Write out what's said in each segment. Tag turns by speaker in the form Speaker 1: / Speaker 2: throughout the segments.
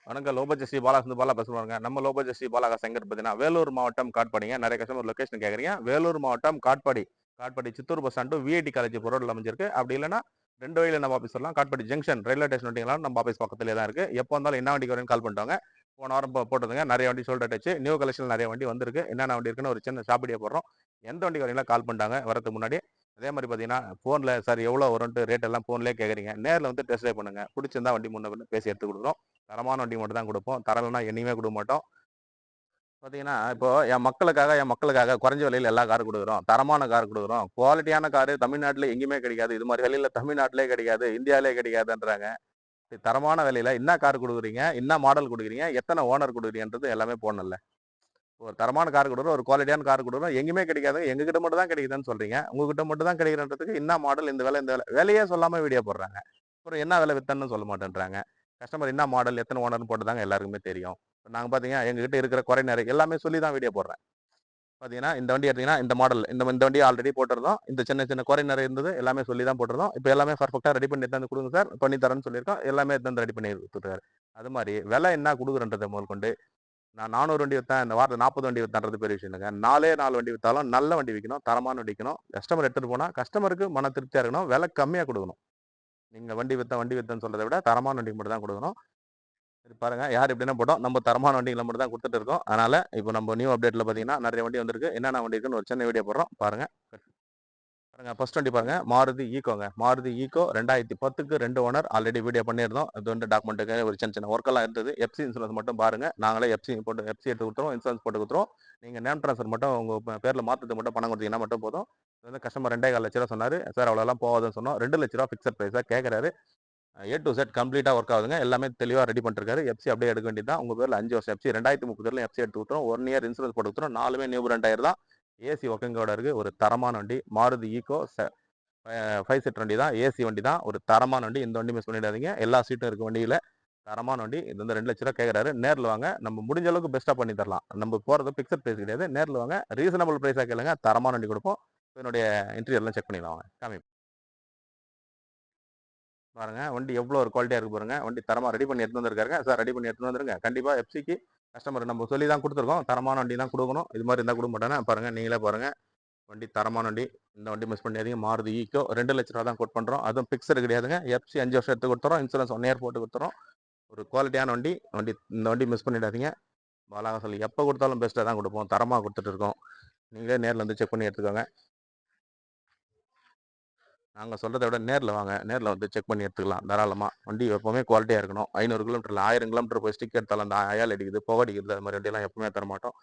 Speaker 1: வணக்கம். Low budget Sri Bala Bala பேசுவாங்க. நம்ம லோ பட்ஜெட் ஸ்ரீ பாலா எங்க பார்த்தீங்கன்னா, வேலூர் மாவட்டம் காட்பாடிங்க. நிறைய கஸ்டமர் லொகேஷன் கேட்குறீங்க. வேலூர் மாவட்டம் Katpadi. Katpadi Chittoor bus stand VIT college ரோட்ல அமைஞ்சிருக்கு. அப்படி இல்லைன்னா 2 வழியில நம்ம ஆஃபீஸ் வரலாம். காட்பாடி ஜங்ஷன் ரயில்வே ஸ்டேஷன் வந்தீங்கன்னா நம்ம ஆஃபீஸ் பக்கத்திலே தான் இருக்கு. எப்போ வந்தாலும் என்ன வண்டிக்கு வரேன்னு கால் பண்ணிட்டாங்க. போன வாரம் போட்டதுங்க. நிறைய வண்டி சோல்ட் அவுட் ஆச்சு. நியூ கலெக்ஷன் நிறைய வண்டி வந்திருக்கு. என்னென்ன வண்டி இருக்குன்னு ஒரு சின்ன ஷாப் வீடியோ போடுறோம். எந்த வண்டிக்கு வரீங்களா கால் பண்ணிட்டாங்க வரதுக்கு முன்னாடி. அதே மாதிரி பார்த்தீங்கன்னா, ஃபோன்ல சார் எவ்வளோ வரும்ன்ட்டு ரேட் எல்லாம் ஃபோன்லேயே கேட்குறீங்க. நேரில் வந்து டெஸ்ட் ட்ரைவ் பண்ணுங்க. பிடிச்சிருந்தா வண்டி முன்ன பின்ன பேசி எடுத்து கொடுக்குறோம். தரமான வண்டி மட்டும் தான் குடுப்போம். தரலன்னா என்னைக்குமே குடுக்க மாட்டோம். பார்த்தீங்கன்னா, இப்போ என் மக்களுக்காக குறைஞ்ச விலையில எல்லா காரும் குடுக்குறோம். தரமான கார் குடுக்குறோம். குவாலிட்டியான காரு தமிழ்நாட்டுல எங்கேயுமே கிடைக்காது. இது மாரி விலையில தமிழ்நாட்டிலே கிடைக்காது. இந்தியாவிலே கிடைக்காதுன்றாங்க. தரமான விலையில என்ன கார் குடுக்குறீங்க? என்ன மாடல் குடுக்குறீங்க? எத்தன ஓனர் குடுக்குறீங்கன்றது எல்லாமே போடணும்ல. ஒரு தரமான கார் குடுக்குறோம். ஒரு குவாலிட்டியான கார் குடுக்குறோம். எங்கேயுமே கிடைக்காதுங்க. எங்ககிட்ட மட்டும் தான் கிடைக்குதுன்னு சொல்றீங்க. உங்ககிட்ட மட்டும் தான் கிடைக்குதுன்றதுக்கு என்ன மாடல்? இந்த விலை, இந்த விலை. விலையே சொல்லாம வீடியோ போடுறாங்க. அப்புறம் என்ன விலை வித்தேன்னு சொல்ல மாட்டேன்றாங்க. கஸ்டமர் என்ன மாடல், எத்தன ஓனர்ன்னு போட்டதாங்க எல்லாருக்குமே தெரியும். நாங்க பார்த்தீங்கன்னா, எங்ககிட்ட இருக்கிற குறை நிறை எல்லாமே சொல்லி தான் வீடியோ போடுறேன். பார்த்தீங்கன்னா, இந்த வண்டி எடுத்தீங்கன்னா, இந்த மாடல் இந்த வண்டிய ஆல்ரெடி போட்டிருந்தோம். இந்த சின்ன சின்ன குறை நிறை இருந்தது. எல்லாமே சொல்லி தான் போட்டிருந்தோம். இப்ப எல்லாமே பெர்ஃபெக்ட்டா ரெடி பண்ணி எடுத்து வந்து குடுங்க சார். பண்ணி தரேன்னு சொல்லியிருக்கோம். எல்லாமே எடுத்து வந்து ரெடி பண்ணி குடுத்துட்டாரு. அது மாரி விலை என்ன குடுக்குறேன்றத முதற்கொண்டு நான் 400 வண்டி வித்தேன். இந்த வாரத்துல 40 வண்டி வித்தேன்றது பெரிய விஷயம் இல்லங்க. 4 வண்டி வித்தாலும் நல்ல வண்டி விக்கணும். தரமான வண்டி விக்கணும். கஸ்டமர் எடுத்துட்டு போனா கஸ்டமருக்கு மன திருப்தியா இருக்கணும். விலை கம்மியா குடுக்கணும். நீங்க வண்டி வித்தேன்னு சொல்றத விட தரமான வண்டி மட்டும் தான் குடுக்கணும். சரி பாருங்க. யார் எப்படின்னா போட்டோம். நம்ம தரமான வண்டிகள மட்டும் தான் குடுத்துட்டு இருக்கோம். அதனால இப்போ நம்ம நியூ அப்டேட்ல பார்த்தீங்கன்னா, நெறைய வண்டி வந்திருக்கு. என்னென்ன வண்டி இருக்குன்னு ஒரு சின்ன வீடியோ போடுறோம். பாருங்க. பாருங்க ஃபர்ஸ்ட் வண்டி பாருங்க. மாருதி ஈகோங்க. மாருதி ஈகோ 2010க்கு 2 ஓனர். ஆல்ரெடி வீடியோ பண்ணியிருந்தோம். இது வந்து டாக்குமெண்ட்டுக்கு ஒரு சின்ன சின்ன ஒர்க் எல்லாம் இருந்தது. எஃப்சி இன்சூரன்ஸ் மட்டும் பாருங்க. நாங்களே எஃப்சி எடுத்து குடுத்துருவோம். இன்சூரன்ஸ் போட்டு குடுத்துருவோம். நீங்க நேம் ட்ரான்ஸ்ஃபர் மட்டும் உங்க பேர்ல மாத்துறதுக்கு மட்டும் பணம் குடுத்தீங்கன்னா மட்டும் போதும். இது வந்து கஸ்டமர் 2,15 லட்சம் சொன்னாரு. சார் அவ்வளோலாம் போகாதுன்னு சொன்னோம். 2 லட்ச ரூவா ஃபிக்ஸட் பிரைஸா கேட்கறாரு. ஏ டூ இசட் கம்ப்ளீட்டா ஒர்க் ஆகுதுங்க. எல்லாமே தெளிவா ரெடி பண்ணிருக்காரு. எஃப்சி அப்படியே எடுக்க வேண்டியது தான். உங்க பேர்ல 5 வருஷம் எஃப்சி 2030 வரையிலும் எஃப்சி எடுத்து குடுத்துருவோம். 1 இயர் இன்சூரன்ஸ் போட்டு குடுத்துருவோம். 4மே நியூ பிராண்ட் டயர் தான். ஏசி ஒர்க்கிங்கோட இருக்கு. ஒரு தரமான வண்டி. மாருதி ஈகோ 5 சீட்டர் வண்டி தான். ஏசி வண்டி தான். ஒரு தரமான வண்டி. இந்த வண்டி மிஸ் பண்ணிடாதீங்க. எல்லா சீட்டும் இருக்கு வண்டியில. தரமான வண்டி. இது வந்து 2 லட்ச ரூவா கேட்கறாரு. நேர்ல வாங்க. நம்ம முடிஞ்ச அளவுக்கு பெஸ்ட்டா பண்ணி தரலாம். நம்ம போறது பிக்ஸட் பிரைஸ் கிடையாது. நேர்ல வாங்க. ரீசனபிள் பிரைஸா கேளுங்க. தரமான வண்டி குடுப்போம். என்னுடைய இன்டீரியர்லாம் செக் பண்ணிடலாம் வாங்க. பாருங்க வண்டி எவ்வளோ ஒரு குவாலிட்டியா இருக்கு பாருங்க. வண்டி தரமா ரெடி பண்ணி எடுத்துட்டு வந்திருக்காருங்க. சார் ரெடி பண்ணி எடுத்துட்டு வந்துருங்க. கண்டிப்பா எஃப்சிக்கு கஸ்டமர் நம்ம சொல்லி தான் குடுத்துருக்கோம். தரமான வண்டி தான் குடுக்கணும். இது மாரி இருந்தா குடுக்க மாட்டாங்க. பாருங்க நீங்களே பாருங்க. வண்டி தரமான வண்டி. இந்த வண்டி மிஸ் பண்ணிடாதீங்க. மாருதி ஈக்கோ 2 லட்ச ரூவா தான் கோட் பண்றோம். அதுவும் பிக்ஸட் கிடையாதுங்க. எஃப்சி 5 வருஷம் எடுத்து குடுத்துறோம். இன்சூரன்ஸ் 1 இயர் போட்டு குடுத்துறோம். ஒரு குவாலிட்டியான வண்டி. இந்த வண்டி மிஸ் பண்ணிடாதீங்க. பாலா சொல்லி எப்ப குடுத்தாலும் பெஸ்ட்டா தான் குடுப்போம். தரமா குடுத்துட்டு இருக்கோம். நீங்களே நேர்ல வந்து செக் பண்ணி எடுத்துக்கோங்க. நாங்க சொல்றத விட நேர்ல வாங்க. நேர்ல வந்து செக் பண்ணி எடுத்துக்கலாம் தாராளமா. வண்டி எப்பவுமே குவாலிட்டியா இருக்கணும். 500 கிலோமீட்டர் இல்ல 1000 கிலோமீட்டர் போய் ஸ்டிக் எடுத்தாலும் அந்த அயால் அடிக்குது, புகை அடிக்குது. அது மாரி வண்டியெல்லாம் எப்பவுமே தரமாட்டோம்.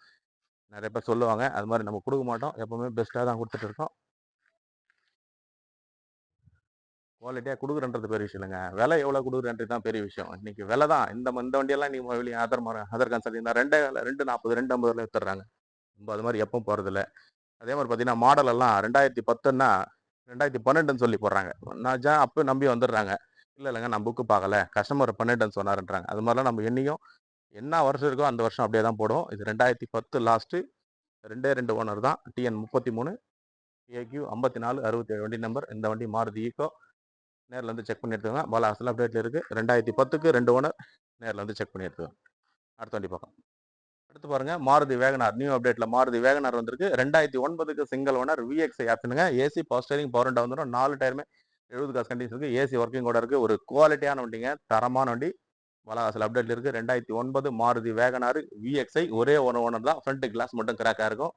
Speaker 1: நெறைய பேர் சொல்லுவாங்க. அது மாரி நம்ம குடுக்க மாட்டோம். எப்பவுமே பெஸ்ட்டா தான் குடுத்துட்டு இருக்கோம். குவாலிட்டியா குடுக்குறேன்றது பெரிய விஷயம் இல்லங்க. விலை எவ்வளோ குடுக்குறேன்றது தான் பெரிய விஷயம். இன்னைக்கு விலை தான். இந்த வண்டியெல்லாம் நீங்க வெளிய அதர் கன்சல்டிங் தான் 2.40 2.50ல வித்துடுறாங்க. நம்ம அது மாரி எப்பவும் போறதில்ல. அதே மாரி பார்த்தீங்கன்னா, மாடல் எல்லாம் 2010ன்னா 2012ன்னு சொல்லி போடுறாங்க. அப்ப நம்பி வந்துடுறாங்க. இல்லங்க நான் புக் பார்க்கல. கஸ்டமர் 12ன்னு சொன்னாருன்றாங்க. அது மாரிலாம் நம்ம என்னைக்கும் என்ன வருஷம் இருக்கோ அந்த வருஷம் அப்படியே தான் போடுவோம். இது 2010 லாஸ்ட்டு 2 ஓனர் தான். டிஎன் 33 ஏக்யூ 5467 வண்டி நம்பர். இந்த வண்டி மாருதி ஈக்கோ. நேர்ல வந்து செக் பண்ணி எடுத்துக்கோங்க. பாலா அசல் அப்டேட்ல இருக்கு. 2010க்கு 2 ஓனர். நேர்ல வந்து செக் பண்ணி எடுத்துக்கோங்க. அடுத்த வண்டி பார்க்கலாம். அடுத்து பாருங்க மாருதி வேகனார் நியூ அப்டேட்ல மாருதி வேகனார் வந்திருக்கு. 2009க்கு சிங்கிள் ஓனர் விஎக்ஸ்ஐ ஆப்ஷனுங்க. AC power steering power window வந்துரும். 4 டயருமே 70 காசு கண்டிஷன் இருக்கு. ஏசி ஒர்க்கிங்கோட இருக்கு. ஒரு குவாலிட்டியான வண்டிங்க. தரமான வண்டி. பலாசல் அப்டேட்ல இருக்கு. 2009 மாருதி வேகனார் விஎக்ஸ்ஐ ஒரே ஒரு ஓனர் தான். ஃப்ரண்ட் கிளாஸ் மட்டும் கிராக்கா இருக்கும்.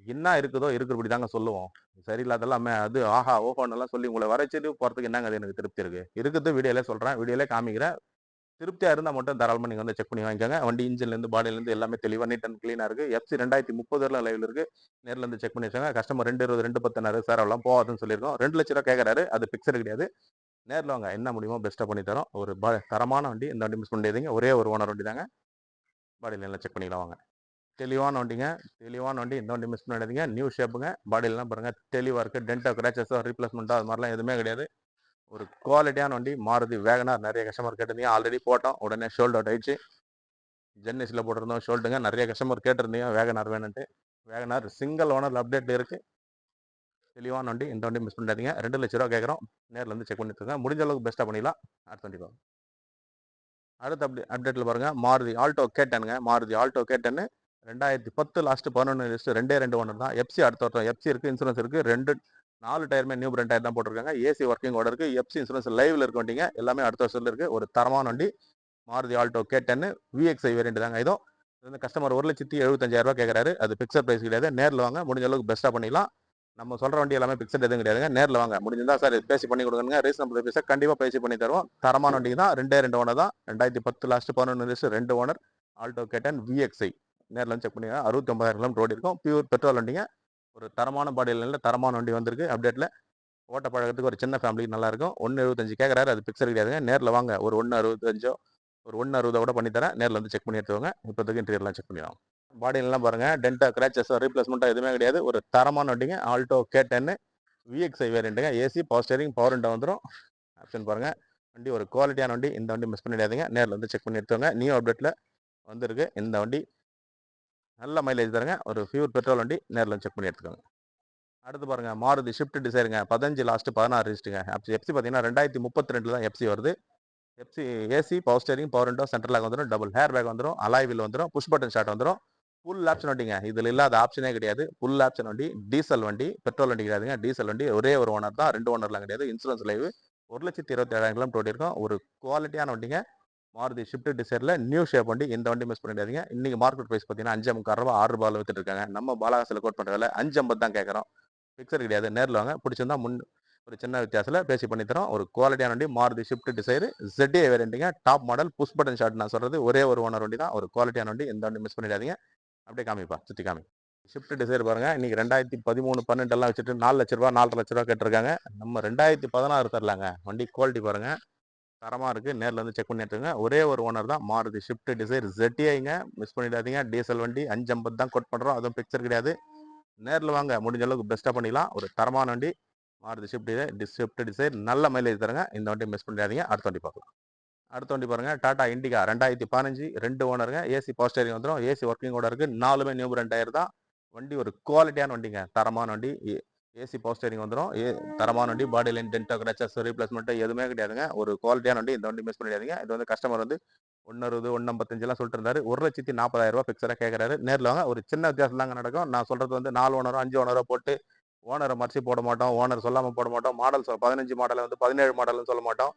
Speaker 1: என்ன இருக்குதோ இருக்கிறபடி தாங்க சொல்லுவோம். சரியில்லாதெல்லாம் அது ஆஹா ஓஹோன்னு எல்லாம் சொல்லி உங்களை வரைச்சிட்டு போறதுக்கு என்னங்க அது எனக்கு திருப்தி இருக்கு. இருக்குது வீடியோலே சொல்றேன். வீடியோலே காமிக்கிறேன். திருப்தியா இருந்தா மட்டும் தாராளமா நீங்க வந்து செக் பண்ணி வாங்கிக்கோங்க. வண்டி இன்ஜின்ல இருந்து பாடியில இருந்து எல்லாமே தெளிவா நீட் அண்ட் கிளீனா இருக்கு. எஃப்சி 2030 வரலாம் லைவ்ல இருக்கு. நேர்ல இருந்து செக் பண்ணி வச்சாங்க. கஸ்டமர் 220 210 சார் அதெல்லாம் போகாதுன்னு சொல்லியிருக்கோம். 2 லட்ச ரூவா கேட்கறாரு. அது பிக்சர் கிடையாது. நேர்ல வாங்க. என்ன முடியுமோ பெஸ்ட்டா பண்ணி தரோம். ஒரு தரமான வண்டி. இந்த வண்டி மிஸ் பண்ணிடாதீங்க. ஒரே ஒரு ஓனர் வண்டி தாங்க. பாடியில எல்லாம் செக் பண்ணிக்கலாம் வாங்க. தெளிவான வண்டிங்க. தெளிவான வண்டி. இந்த வண்டி மிஸ் பண்ணிடாதீங்க. நியூ ஷேப்புங்க. பாடியிலலாம் பாருங்க தெளிவா இருக்கு. டென்ட்டோ, கிராச்சஸோ, ரீப்ளேஸ்மெண்ட்டோ அது மாரிலாம் எதுவுமே கிடையாது. ஒரு குவாலிட்டியான வண்டி. மாருதி வேகனார் நெறைய கஸ்டமர் கேட்டிருந்தீங்க. ஆல்ரெடி போட்டோம். உடனே சோல்ட் அவுட் ஆயிடுச்சு. ஜென்னிஸ்ல போட்டிருந்தோம் ஷோல்ட்டுங்க. நெறைய கஸ்டமர் கேட்டிருந்தீங்க வேகனார் வேணுன்ட்டு. வேகனார் சிங்கிள் ஓனர் அப்டேட் இருக்கு. தெளிவான வண்டி. இந்த வண்டி மிஸ் பண்ணிடாதீங்க. 2 லட்ச ரூவா கேட்குறோம். நேர்ல வந்து செக் பண்ணி எடுத்துக்கோங்க. முடிஞ்ச அளவுக்கு பெஸ்ட்டா பண்ணிடலாம். அடுத்த வண்டி பாருங்க. அடுத்த அப்டேட்டில் பாருங்கள் மாருதி ஆல்டோ கேட்டனுங்க. மாருதி ஆல்டோ கேட்டன்னு 2010 லாஸ்ட் 11 லிஸ்ட் 2 ஓனர் தான். எஃப்சி அடுத்த வருஷம் எஃப்சி இருக்குது, இன்சூரன்ஸ் இருக்குது. 4 டயருமே நியூ பிராண்ட் டயர் தான் போட்டிருக்காங்க. ஏசி ஒர்க்கிங் ஓட இருக்குது. எஃப்சி இன்சூரன்ஸ் லைவ்ல இருக்க வண்டிங்க. எல்லாமே அடுத்த வருஷத்துல இருக்குது. ஒரு தரமான வண்டி மாருதி ஆல்டோ கேட்டன்னு விஎக்ஸ்ஐ வேரியண்ட் தாங்க. இதோ இந்த கஸ்டமர் 1,75,000 கேட்குறாரு. அது பிக்சர் பிரைஸ் கிடையாது. நேரில் வாங்க, முடிஞ்ச அளவுக்கு பெஸ்ட்டாக பண்ணிக்கலாம். நம்ம சொல்கிற வண்டி எல்லாமே பிக்சட் எதுவும் கிடையாதுங்க. நேரில் வாங்க, முடிஞ்சிருந்தா சார் பேசி பண்ணி கொடுங்க, ரீசனபிள் பேச கண்டிப்பாக பேசி பண்ணி தருவோம். தரமான வண்டி தான். 2 ஓனர் தான். 2010 last 11 list 2 owner Alto K ten VXi. நேரில் வந்து செக் பண்ணி 69,000 கிலோமீட்டர் ஓடி இருக்கும். பியூர் பெட்ரோல் வண்டிங்க. ஒரு தரமான பாடியில் தரமான வண்டி வந்திருக்கு. அப்டேட்டில் ஓட்ட பழகிறதுக்கு ஒரு சின்ன ஃபேமிலிக்கு நல்லா இருக்கும். 1,75 கேட்குறாரு. அது பிக்சர் கிடையாதுங்க. நேரில் வாங்க, ஒரு 1,65 ஒரு 1,60 கூட பண்ணி தரேன். நேரில் வந்து செக் பண்ணி எடுத்துவாங்க. இப்போதைக்கு இன்டீரியர்லாம் செக் பண்ணிடுவாங்க. பாடியெல்லாம் பாருங்க, டென்டா கிராச்சஸ் ரீப்ளேஸ்மெண்ட்டா எதுவுமே கிடையாது. ஒரு தரமான வண்டிங்க ஆல்டோ கேட்டன்னு விஎக்ஸ்ஐ வேரியண்ட்டுங்க. AC power steering power window வந்துடும். ஆப்ஷன் பாருங்க. வண்டி ஒரு குவாலிட்டியான வண்டி. இந்த வண்டி மிஸ் பண்ணிடாதீங்க. நேரில் வந்து செக் பண்ணி எடுத்துவாங்க. நியூ அப்டேட்டில் வந்திருக்கு இந்த வண்டி. நல்ல மைலேஜ் தருங்க. ஒரு பியூர் பெட்ரோல் வண்டி. நேரில் செக் பண்ணி எடுத்துக்கோங்க. அடுத்து பாருங்க மாருதி ஷிஃப்ட் டிசைருங்க. 15 லாஸ்ட் 16 ரிஜிஸ்ட்டுங்க. எஃப்சி பார்த்தீங்கன்னா 2032 தான் எஃப்சி வருது. FC AC power steering power window central lock வந்துடும். டபுள் ஹேர் பேக் வந்துடும். அலாய் வீல் வந்துடும். புஷ் பட்டன் ஸ்டார்ட் வந்துடும். ஃபுல் ஆப்ஷன் வண்டிங்க. இதில் இல்லாத ஆப்ஷனே கிடையாது. ஃபுல் ஆப்ஷன் வண்டி. டீசல் வண்டி, பெட்ரோல் வண்டி கிடையாதுங்க. டீசல் வண்டி. ஒரே ஒரு ஓனர் தான். 2 ஓனர்லாம் கிடையாது. Insurance live. 1,27,000 கிலோமீட்டர் ஓடி இருக்கும். ஒரு குவாலிட்டியான வண்டிங்க. மாருதி ஷிஃப்ட் டிசைரில் நியூ ஷேப் வண்டி. இந்த வண்டி மிஸ் பண்ணிடாதீங்க. இன்னைக்கு மார்க்கெட் ப்ரைஸ் பார்த்தீங்கன்னா 5,45 ரூபா 6 ரூபாயில் வித்துட்டு இருக்காங்க. நம்ம பாலாகாசில் கோட் பண்ணுற விலை 5,50 தான் கேட்குறோம். பிக்சர் கிடையாது. நேரில் வாங்க, பிடிச்சிருந்தா ஒரு சின்ன வித்தியாசத்தில் பேசி பண்ணி தரோம். ஒரு குவாலிட்டியான வண்டி மாருதி ஷிஃப்ட் டிசைர் ZA வேரியண்ட்டுங்க. Top model push button start. நான் சொல்றது ஒரே ஒரு ஓனர் வண்டி தான். ஒரு குவாலிட்டியான வண்டி. இந்த வண்டி மிஸ் பண்ணிடாதீங்க. அப்படியே காமிப்பா, சுற்றி காமி. ஷிஃப்ட் டிசைர் பாருங்க. இன்னைக்கு 2013 12 எல்லாம் வச்சுட்டு 4 லட்ச ரூபா 4,5 லட்ச ரூபா கேட்டிருக்காங்க. நம்ம 2016 தரலாங்க. வண்டி குவாலிட்டி பாருங்க, தரமா இருக்கு. நேரில் வந்து செக் பண்ணி எடுத்துங்க. ஒரே ஒரு ஓனர் தான். மாருதி ஷிஃப்ட் டிசைர் ZAங்க. மிஸ் பண்ணிடாதீங்க. டீசல் வண்டி 5,50 தான் கோட் பண்றோம். அதுவும் பிக்சர் கிடையாது. நேரில் வாங்க, முடிஞ்ச அளவுக்கு பெஸ்ட்டாக பண்ணிக்கலாம். ஒரு தரமான வண்டி மாருதி ஷிஃப்ட் டிசைர். நல்ல மைலேஜ் தருங்க. இந்த வண்டி மிஸ் பண்ணிடாதீங்க. அடுத்த வண்டி பார்க்கலாம். அடுத்த வண்டி பாருங்க, டாடா இண்டிகா 2015 2 ஓனருங்க. ஏசி பவர் ஸ்டேரிங் வந்துடும். ஏசி ஒர்க்கிங் ஓட இருக்கு. 4மே நியூ பிராண்ட் டயர் தான். வண்டி ஒரு குவாலிட்டியான வண்டிங்க. தரமான வண்டி. ஏசி பவர் ஸ்டேரிங் வந்துடும். தரமான வண்டி. பாடி லைன் டென்டோ கிராச்சஸ் ரீப்ளேஸ்மெண்ட் எதுவுமே கிடையாதுங்க. ஒரு குவாலிட்டியான வண்டி. இந்த வண்டி மிஸ் பண்ணிடாதீங்க. இது வந்து கஸ்டமர் வந்து 1,60 1,55 சொல்லிட்டு இருந்தாரு. 1,40,000 பிக்சரா கேட்கறாரு. நேரில் வாங்க, ஒரு சின்ன வித்தியாசம் தாங்க நடக்கும். நான் சொல்றது வந்து 4 ஓனரோ 5 ஓனரோ போட்டு ஓனரை மறைச்சி போட மாட்டோம். ஓனர் சொல்லாமல் போட மாட்டோம். மாடல் 15 மாடலை வந்து 17 மாடல்னு சொல்ல மாட்டோம்.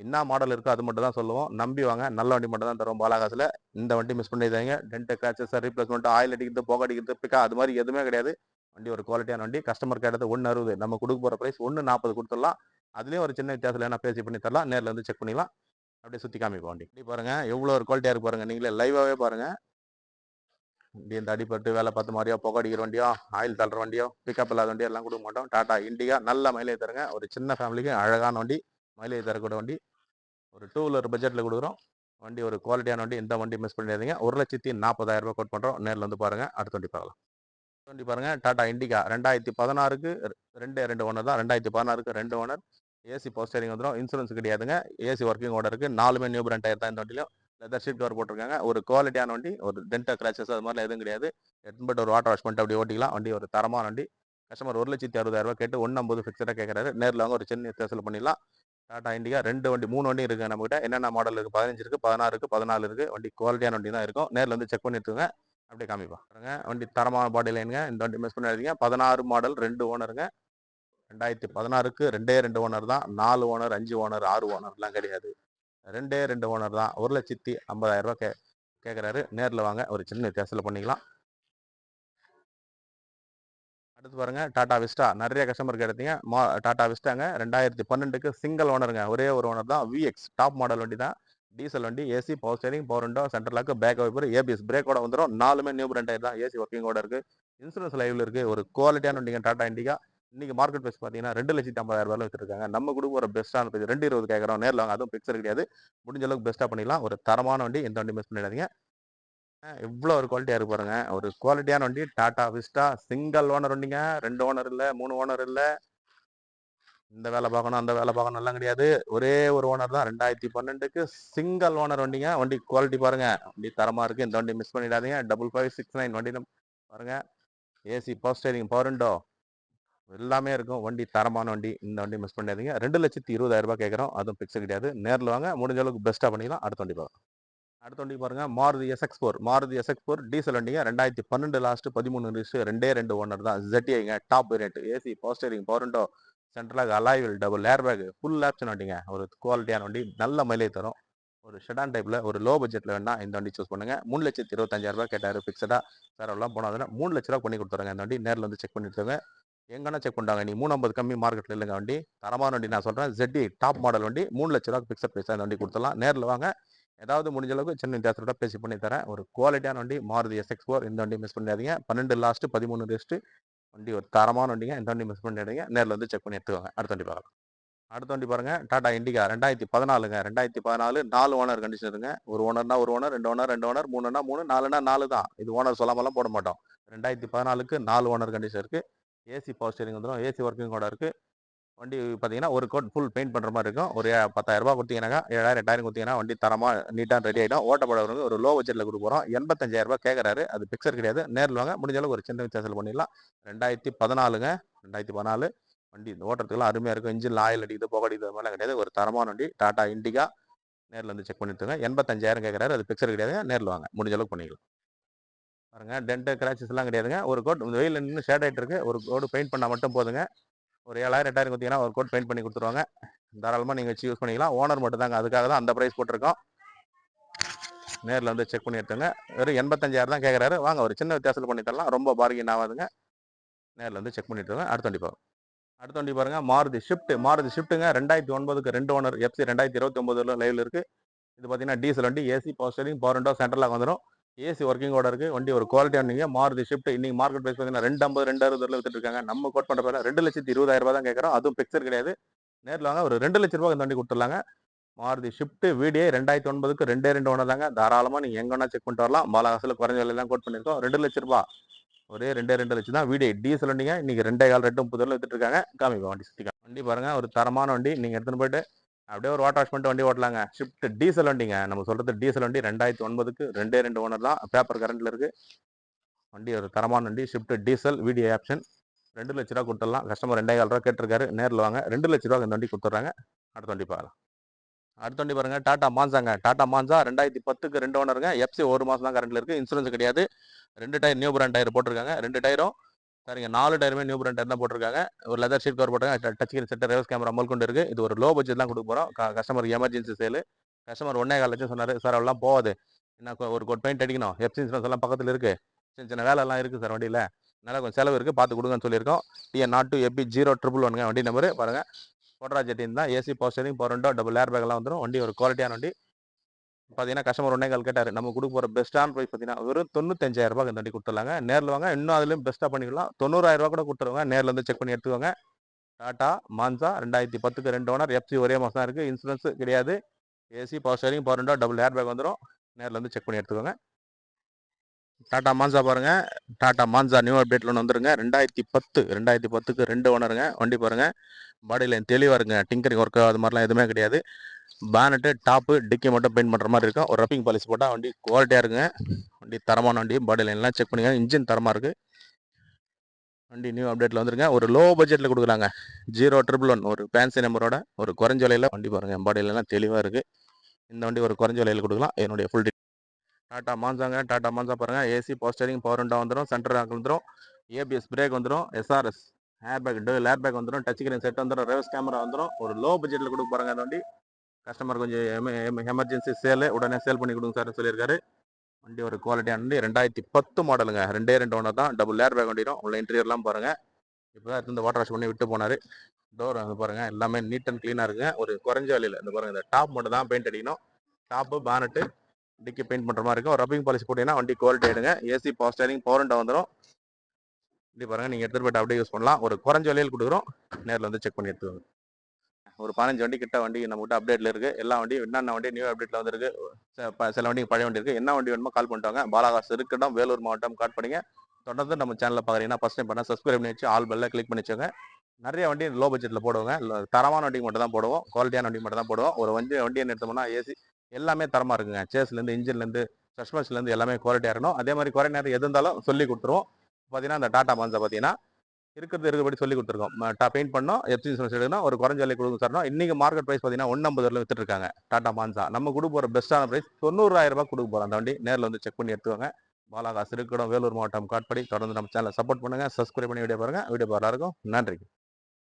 Speaker 1: என்ன மாடல் இருக்கோ அது மட்டும் தான் சொல்லுவோம். நம்பி வாங்க. நல்ல வண்டி மட்டும் தான் தருவோம் பாலாகாசில். இந்த வண்டி மிஸ் பண்ணிடுறாங்க. டென்ட் கிராச்சஸ் ரீப்ளேஸ்மெண்ட் ஆயில் அடிக்கிறது புகை அடிக்கிறது பிக்கா அது மாதிரி எதுவுமே கிடையாது. வண்டி ஒரு குவாலிட்டியான வண்டி. கஸ்டமர் கேட்டது 1,60. நம்ம கொடுக்க போகிற ப்ரைஸ் 1,40 கொடுத்துடலாம். அதுலேயும் ஒரு சின்ன வித்தியாசம் என்ன பேசி பண்ணி தரலாம். நேரில் வந்து செக் பண்ணிக்கலாம். அப்படியே சுற்றி காமிப்போம் வண்டி. இப்படி பாருங்க, எவ்வளோ ஒரு குவாலிட்டியாக இருக்கு பாருங்க. நீங்களே லைவாகவே பாருங்க. இந்த அடிப்பட்டு வேலை பார்த்த மாதிரியோ புகை அடிக்கிற வண்டியோ ஆயில் தள்ளுற வண்டியோ பிக்கப் இல்லாத வண்டியோ எல்லாம் கொடுக்க மாட்டோம். டாடா இண்டிகா நல்ல மைலேஜ் தருங்க. ஒரு சின்ன ஃபேமிலிக்கு அழகான வண்டி. மைலேஜ் தரக்கூடிய வண்டி. ஒரு 2 வீலர் பட்ஜெட்டில் கொடுக்குறோம். வண்டி ஒரு குவாலிட்டியான வண்டி. இந்த வண்டி மிஸ் பண்ணிடாதீங்க. 1,40,000 கோட் பண்ணுறோம். நேரில் வந்து பாருங்க. அடுத்த வண்டி பார்க்கலாம். வண்டி பாருங்க, டாடா இண்டிகா 2016க்கு 2 ஓனர் தான். 2016க்கு 2 ஓனர். ஏசி பவர் ஸ்டேரிங் வந்துடும். இன்சூரன்ஸ் கிடையாதுங்க. ஏசி ஒர்க்கிங் ஓட இருக்கு. 4மே நியூ பிராண்ட் டயர் தான் இந்த வண்டியிலும். லெதர் ஷீட் கவர் போட்டிருக்காங்க. ஒரு குவாலிட்டியான வண்டி. ஒரு டென்டோ கிராச்சஸ் அது மாதிரிலாம் எதுவும் கிடையாது. பட் ஒரு வாட்டர் வாஷ் பண்ணிட்டு அப்படி ஓட்டிக்கலாம். வண்டி ஒரு தரமான வண்டி. கஸ்டமர் 1,60,000 கேட்டு 1,50 ஃபிக்ஸடாக கேட்குறாரு. நேரில் வாங்க, ஒரு சின்ன வித்தியாசம் பண்ணிடலாம். டாடா இண்டிகா 2 வண்டி 3 வண்டி இருக்குது நம்மகிட்ட. என்னென்ன மாடல் இருக்குது? 15 இருக்குது, 16 இருக்குது, 14 இருக்குது. வண்டி குவாலிட்டியான வண்டி தான் இருக்கும். நேரில் வந்து செக் பண்ணி எடுத்துங்க. அப்படியே காமிப்பா பாருங்க. வண்டி தரமான பாடி லைனுங்க. இந்த வண்டி மிஸ் பண்ணிடாதீங்க. 16 மாடல் 2 ஓனருங்க. 2016க்கு 2 ஓனர் தான். 4 ஓனர் 5 ஓனர் 6 ஓனர்லாம் கிடையாது. 2 ஓனர் தான். 1,50,000 கேட்குறாரு. நேரில் வாங்க, ஒரு சின்ன வித்தியாசத்தில் பண்ணிக்கலாம். அடுத்து பாருங்க, டாடா விஸ்டா. நிறைய கஸ்டமர் கேட்டீங்க. டாடா விஸ்டாங்க 2012க்கு சிங்கிள் ஓனருங்க. ஒரே ஒரு ஓனர் தான். விஎக்ஸ் டாப் மாடல் வண்டி தான். டீசல் வண்டி. AC power steering power window central lock back wiper ABS பிரேக்கோட வந்துடும். 4மே நியூ பிராண்ட் டயர் தான். ஏசி ஒர்க்கிங்கோட இருக்கு. இன்சூரன்ஸ் லைவ்ல இருக்கு. ஒரு குவாலிட்டியான வண்டிங்க டாடா இண்டிகா. இன்னைக்கு மார்க்கெட் பிரைஸ் பார்த்தீங்கன்னா 2,50,000 வச்சிருக்காங்க. நம்ம கொடுக்க ஒரு பெஸ்ட்டான பிரைஸ் 2,20 கேட்குறோம். நேரில் வாங்க. அதுவும் பிக்சர் கிடையாது. முடிஞ்ச அளவுக்கு பெஸ்ட்டாக பண்ணிடலாம். ஒரு தரமான வண்டி. இந்த வண்டி மிஸ் பண்ணிடாதீங்க. இவ்வளோ ஒரு குவாலிட்டியா இருக்கு பாருங்க. ஒரு குவாலிட்டியான வண்டி டாடா விஸ்டா. சிங்கிள் ஓனர் வண்டிங்க. 2 ஓனர் இல்ல, 3 ஓனர் இல்ல. இந்த வேலை பார்க்கணும் அந்த வேலை பார்க்கணும் எல்லாம் கிடையாது. ஒரே ஒரு ஓனர் தான். 2012க்கு சிங்கிள் ஓனர் வண்டிங்க. வண்டி குவாலிட்டி பாருங்க. வண்டி தரமா இருக்கு. இந்த வண்டி மிஸ் பண்ணிடாதீங்க. 5569 வண்டி பாருங்க. AC power steering power window எல்லாமே இருக்கும். வண்டி தரமான வண்டி. இந்த வண்டி மிஸ் பண்ணாதீங்க. 2,20,000 கேட்குறோம். அதுவும் ஃபிக்ஸ் கிடையாது. நேர்ல வாங்க. முடிஞ்ச அளவுக்கு பெஸ்ட்டா பண்ணிக்கலாம். அடுத்த வண்டி பார்க்கலாம். அடுத்த வண்டி பாருங்க. Maruti SX4. Maruti SX4 diesel வண்டிங்க. 2012 லாஸ்ட் 13 ரிஜிஸ்டர். 2 ஓனர் தான். ZTIங்க. Top variant. AC, power steering, power window, central lock, alloy wheel, double air bag, full option வண்டிங்க. ஒரு குவாலிட்டியான வண்டி. நல்ல மைலேஜ் தரும். ஒரு செடான் டைப்ல ஒரு லோ பட்ஜெட்ல வேணா இந்த வண்டி சூஸ் பண்ணுங்க. 3,25,000 கேட்டாரு ஃபிக்ஸடா. வேற எல்லாம் போனாதுன்னா 3 லட்ச ரூபா பண்ணி கொடுத்துறாங்க. இந்த வண்டி நேர்ல வந்து செக் பண்ணிட்டு எங்கன்னா செக் பண்ணுறாங்க. நீ 350 கம்மி மார்க்கெட்டில் இல்லைங்க வண்டி. தரமான வண்டி நான் சொல்கிறேன். ZD டாப் மாடல் வண்டி. 3 லட்ச ரூபாய்க்கு ஃபிக்ஸட் ப்ரைஸாக இந்த வண்டி கொடுத்துடலாம். நேரில் வாங்க. ஏதாவது முடிஞ்ச அளவுக்கு சின்ன வித்தியாசத்தோட பேசி பண்ணி தரேன். ஒரு குவாலிட்டியான வண்டி மாருதி SX4. இந்த வண்டி மிஸ் பண்ணிடாதீங்க. 12 லாஸ்ட் 13 ரெஸ்ட் வண்டி. ஒரு தரமான வண்டிங்க. இந்த வண்டி மிஸ் பண்ணிடாதீங்க. நேரில் வந்து செக் பண்ணி எடுத்துக்கோங்க. அடுத்த வண்டி பார்க்கலாம். அடுத்த வண்டி பாருங்க. டாடா இண்டிகா 2014ங்க. 2014 4 ஓனர் கண்டிஷன் இருங்க. ஒரு ஓனர்னா ஒரு ஓனர், 2 ஓனர் 2 ஓனர், 3னா 3, 4னா 4 தான். இது ஓனர் சொல்லாமலாம் போட மாட்டோம். 2014க்கு 4 ஓனர் கண்டிஷன் இருக்கு. ஏசி பவர் ஸ்டீரிங் வந்துடும். ஏசி ஒர்க்கிங் கூட இருக்கு. வண்டி பார்த்தீங்கன்னா ஒரு கோட் ஃபுல் பெயிண்ட் பண்ணுற மாதிரி இருக்கும். ஒரு 10,000 கொடுத்தீங்கன்னா 7,000 8,000 கொடுத்தீங்கன்னா வண்டி தரமாக நீட்டாக ரெடி ஆகிடும். ஓட்டப்படவங்க ஒரு லோ பட்ஜெட்டில் கொடுக்க போகிறோம். 85,000 கேட்குறாரு. அது பிக்சர் கிடையாது. நேரில் வாங்க. முடிஞ்ச அளவுக்கு ஒரு சின்ன வித்தியாசத்தில் பண்ணிடலாம். 2014ங்க. 2014 வண்டி இந்த ஓட்டுறதுக்குலாம் அருமையாக இருக்கும். இன்ஜின் ஆயில் அடிக்குது, புகை அடிக்குது, மாதிரிலாம் கிடையாது. ஒரு தரமான வண்டி. டாடா இண்டிகா. நேரில் வந்து செக் பண்ணிட்டுங்க. 85,000 கேட்குறாரு. அது பிக்சர் கிடையாதுங்க. நேரில் வாங்க. முடிஞ்ச அளவுக்கு பண்ணிக்கலாம். பாருங்க. டென்ட் கிராச்சஸ் எல்லாம் கிடையாதுங்க. ஒரு கோட் வெயில் நின்று ஷேட் ஆகிட்டு இருக்கு. ஒரு கோடு பெயிண்ட் பண்ணால் மட்டும் போதுங்க. ஒரு 7,000 8,000 கொடுத்தீங்கன்னா ஒரு கோட் பெயிண்ட் பண்ணி கொடுத்துருவாங்க. தாராளமாக நீங்கள் வச்சு யூஸ் பண்ணிக்கலாம். ஓனர் மட்டும் தாங்க. அதுக்காக தான் அந்த ப்ரைஸ் போட்டிருக்கோம். நேரில் வந்து செக் பண்ணி எடுத்துங்க. வெறும் 85,000 தான் கேட்குறாரு. வாங்க ஒரு சின்ன வித்தியாசத்தில் பண்ணி தரலாம். ரொம்ப பார்கின் ஆகாதுங்க. நேரில் வந்து செக் பண்ணிட்டு அடுத்த வண்டி பாருங்க. அடுத்த வண்டி பாருங்க. மாருதி ஷிஃப்ட். மாருதி ஷிஃப்ட்டுங்க. 2009க்கு 2 ஓனர். FC 2029 லைவ்ல இருக்கு. இது பார்த்தீங்கன்னா டீசல் வண்டி. AC power steering, power window, central lock வந்துடும். ஏசி ஒர்க்கிங்கோட இருக்கு. வண்டி ஒரு குவாலிட்டியான வண்டிங்க. மாருதி ஷிஃப்ட். இன்னைக்கு மார்க்கெட் பிரைஸ் பார்த்தீங்கன்னா 250 260 வித்துட்டு இருக்காங்க. நம்ம கோட் பண்ற பேர 2,20,000 தான் கேட்கறோம். அதுவும் பிக்சர் கிடையாது. நேரில் வாங்க. ஒரு 2 லட்ச ரூபாய் இந்த வண்டி கொடுத்துடலாங்க. மாருதி ஷிஃப்ட் VDI 2009க்கு 2 ஓனர் தாங்க. தாராளமாக நீங்கள் எங்கன்னா செக் பண்ணிட்டு வரலாம். பாலாகாசில் குறைஞ்ச விலையில தான் கோட் பண்ணியிருக்கோம். 2 லட்ச ரூபாய். ஒரே 2 லட்சம் தான். VDI டீசல் வண்டிங்க. இன்னைக்கு 2,4 வித்துட்டு இருக்காங்க. காமிப்போம் வண்டி சுற்றி. வண்டி பாருங்க. ஒரு தரமான வண்டி. நீங்கள் எடுத்துன்னு போயிட்டு அப்படியே ஒரு வாட்டர் வாஷ் பண்ணிட்டு வண்டி ஓட்டலாங்க. ஷிஃப்ட் டீசல் வண்டிங்க. நம்ம சொல்றது டீசல் வண்டி. 2009க்கு 2 ஓனர் தான். பேப்பர் கரண்ட்ல இருக்கு. வண்டி ஒரு தரமான வண்டி. Shift diesel VDI option. 2 லட்ச ரூபா கொடுத்துடலாம். கஸ்டமர் 2,400 கேட்டிருக்காரு. நேரில் வாங்க. 2 லட்ச ரூபா இந்த வண்டி கொடுத்துட்றாங்க. அடுத்த வண்டி பார்க்கலாம். அடுத்த வண்டி பாருங்க. டாடா மான்சாங்க. டாடா மான்சா 2010க்கு 2 ஓனருங்க. FC 1 மாதம் தான் கரண்ட்ல இருக்கு. இன்சூரன்ஸ் கிடையாது. 2 டயர் நியூ பிராண்ட் டயர் போட்டிருக்காங்க. 2 டயரும் சரிங்க. 4 டயருமே நியூ பிராண்ட் டயர் தான் போட்டிருக்காங்க. ஒரு லெதர் ஷீட் கவர் போட்டாங்க. Touch screen set, reverse camera அமல் கொண்டு இருக்கு. இது ஒரு லோ பட்ஜெட் தான் கொடுக்க போறோம். Customer emergency sale. கஸ்டமர் 1,4 லட்சம் சொன்னாரு. சார் அவ்வளோலாம் போகாது. என்ன ஒரு கோட் பெயிண்ட் அடிக்கணும். FC இன்சூரன்ஸ் எல்லாம் பக்கத்தில் இருக்கு. சின்ன சின்ன வேலை எல்லாம் இருக்கு சார் வண்டியில். அதனால கொஞ்சம் செலவு இருக்கு. பார்த்து கொடுங்கன்னு சொல்லியிருக்கோம். TN02 FB 011 வண்டி நம்பர் பாருங்க. கோட்ரா ஜெட்டின் தான். AC power steering, power window, double air back எல்லாம் வந்துடும். வண்டி ஒரு குவாலிட்டியான வண்டி. பார்த்தீங்கன்னா கஸ்டமர் 1,4 கேட்டாரு. நம்ம கொடுக்க போகிற பெஸ்ட்டான ப்ரைஸ் பார்த்தீங்கன்னா வெறும் 95,000 இந்த வண்டி கொடுத்துடலாங்க. நேரில் வாங்க. இன்னும் அதுலேயும் பெஸ்ட்டாக பண்ணிக்கலாம். 90,000 கூட கொடுத்துருவாங்க. நேரில் வந்து செக் பண்ணி எடுத்துக்கோங்க. டாடா மான்சா 2010க்கு 2 ஓனர். FC ஒரே மாதம் தான் இருக்குது. இன்சூரன்ஸ் கிடையாது. AC power steering, power window, double air bag வந்துடும். நேரில் வந்து செக் பண்ணி எடுத்துக்கோங்க. டாடா மான்சா பாருங்க. டாடா மான்சா நியூ அப்டேட்ல ஒன்று வந்துருங்க. 2010க்கு 2 ஓனருங்க. வண்டி பாருங்க. பாடி லைன் தெளிவாக இருக்குங்க. டிங்கரிங் ஒர்க் அது மாதிரிலாம் எதுவுமே கிடையாது. பேனட்டு டாப்பு டிக்கி மட்டும் பெயிண்ட் பண்ணுற மாதிரி இருக்கும். ஒரு ரப்பிங் பாலிசி போட்டால் வண்டி குவாலிட்டியாக இருக்குங்க. வண்டி தரமான வண்டி. பாடி லைன்லாம் செக் பண்ணுங்க. இன்ஜின் தரமாக இருக்குது. வண்டி நியூ அப்டேட்டில் வந்துருங்க. ஒரு லோ பட்ஜெட்டில் கொடுக்குறாங்க. 011 ஒரு ஃபேன்சி நம்பரோட ஒரு குறைஞ்ச விலையில் வண்டி பாருங்கள். பாடி லைன்லாம் தெளிவாக இருக்குது. இந்த வண்டி ஒரு குறைஞ்ச விலையில் கொடுக்கலாம். என்னுடைய ஃபுல் டாடா மான்சாங்க. டாடா மான்சா பாருங்கள். AC power steering, power window வந்துடும். சென்டர் லாக் வந்துடும். ABS பிரேக் வந்துடும். SRS ஏர் பேக், டூயல் ஏர் பேக் வந்துடும். டச் ஸ்கிரீன் செட் வந்துடும். ரிவர்ஸ் கேமரா வந்துடும். ஒரு லோ பட்ஜெட்டில் கொடுக்க போகிறாங்க அந்த வண்டி. கஸ்டமர் கொஞ்சம் எமர்ஜென்சி சேல் உடனே சேல் பண்ணி கொடுங்க சார்னு சொல்லியிருக்காரு. வண்டி ஒரு குவாலிட்டியான வண்டி. 2010 மாடலுங்க. 2 ஓனர் தான். டபுள் ஏர் பேக் வண்டிடும். உள்ள இன்டீரியர்லாம் பாருங்க. இப்போ தான் இந்த வாட்டர் வாஷ் பண்ணி விட்டு போனார். டோர் வந்து பாருங்க. எல்லாமே நீட் அண்ட் க்ளீனாக இருக்குங்க. ஒரு குறைஞ்ச விலையில் இந்த பாருங்க. இந்த டாப் மட்டும் தான் பெயிண்ட் அடிக்கணும். டாப்பு பேனட்டு டிக்கி பெயிண்ட் பண்ணுற மாதிரி இருக்கும். ரப்பிங் பாலிசி போட்டீங்கன்னா வண்டி குவாலிட்டி ஆகிடுங்க. AC power steering, power window வந்துடும். இப்படி பாருங்க. நீங்கள் எடுத்துகிட்டு போய்ட்டு அப்படியே யூஸ் பண்ணலாம். ஒரு குறைஞ்ச விலையில் கொடுக்குறோம். நேரில் வந்து செக் பண்ணி எடுத்துக்கோங்க. ஒரு 15 வண்டி கிட்ட வண்டி நம்மகிட்ட அப்டேட்ல இருக்கு. எல்லா வண்டியும் என்னென்ன வண்டி நியூ அப்டேட்ல வந்துருக்கு. சில வண்டிக்கு பழைய வண்டி இருக்கு. என்ன வண்டி வேணுமோ கால் பண்ணிட்டாங்க. பாலாகாசு இருக்கட்டும், வேலூர் மாவட்டம் கால் பண்ணிங்க. தொடர்ந்து நம்ம சேனலில் பார்க்குறீங்கன்னா ஃபர்ஸ்ட் டைம் பண்ண சப்ஸ்கிரைப் பண்ணி வச்சு ஆல் பெல்ல கிளிக் பண்ணி வச்சுங்க. நிறைய வண்டி லோ பட்ஜெட்டில் போடுவோங்க. தரமான வண்டி மட்டும் தான் போடுவோம். குவாலிட்டியான வண்டி மட்டும் தான் போடுவோம். ஒரு வண்டியை எடுத்தோம்னா ஏசி எல்லாமே தரமாக இருக்குங்க. சேஸ்லேருந்து இன்ஜின்லேருந்து சஸ்பென்ஷன்லேருந்து எல்லாமே குவாலிட்டியாக இருக்கணும். அதே மாதிரி குறை நேரம் எது இருந்தாலும் சொல்லி கொடுத்துருவோம். பார்த்தீங்கன்னா இந்த டாடா மான்சா பார்த்தீங்கன்னா இருக்கிறது இருக்கிறபடி சொல்லி கொடுத்துருக்கோம். பெயிண்ட் பண்ணோம், எஃப்சி இன்சூரன்ஸ் எடுக்கணும், ஒரு குறைஞ்ச விலை கொடுங்க சார்னா. இன்னைக்கு மார்க்கெட் பிரைஸ் பார்த்தீங்கன்னா 150 வித்துட்டு இருக்காங்க டாடா மான்சா. நம்ம கொடுக்க போகிற பெஸ்ட்டான பிரைஸ் 90,000 ரூபாய் கொடுக்க போகிறோம். அந்த வண்டி நேரில் வந்து செக் பண்ணி எடுத்துக்கோங்க. பாலாகாஸ் இருக்கடம், வேலூர் மாவட்டம், காட்பாடி. தொடர்ந்து நம்ம சேனலை சப்போர்ட் பண்ணுங்க, சப்ஸ்கிரைப் பண்ணி வீடியோ பாருங்க. வீடியோ எல்லாருக்கும் நன்றி.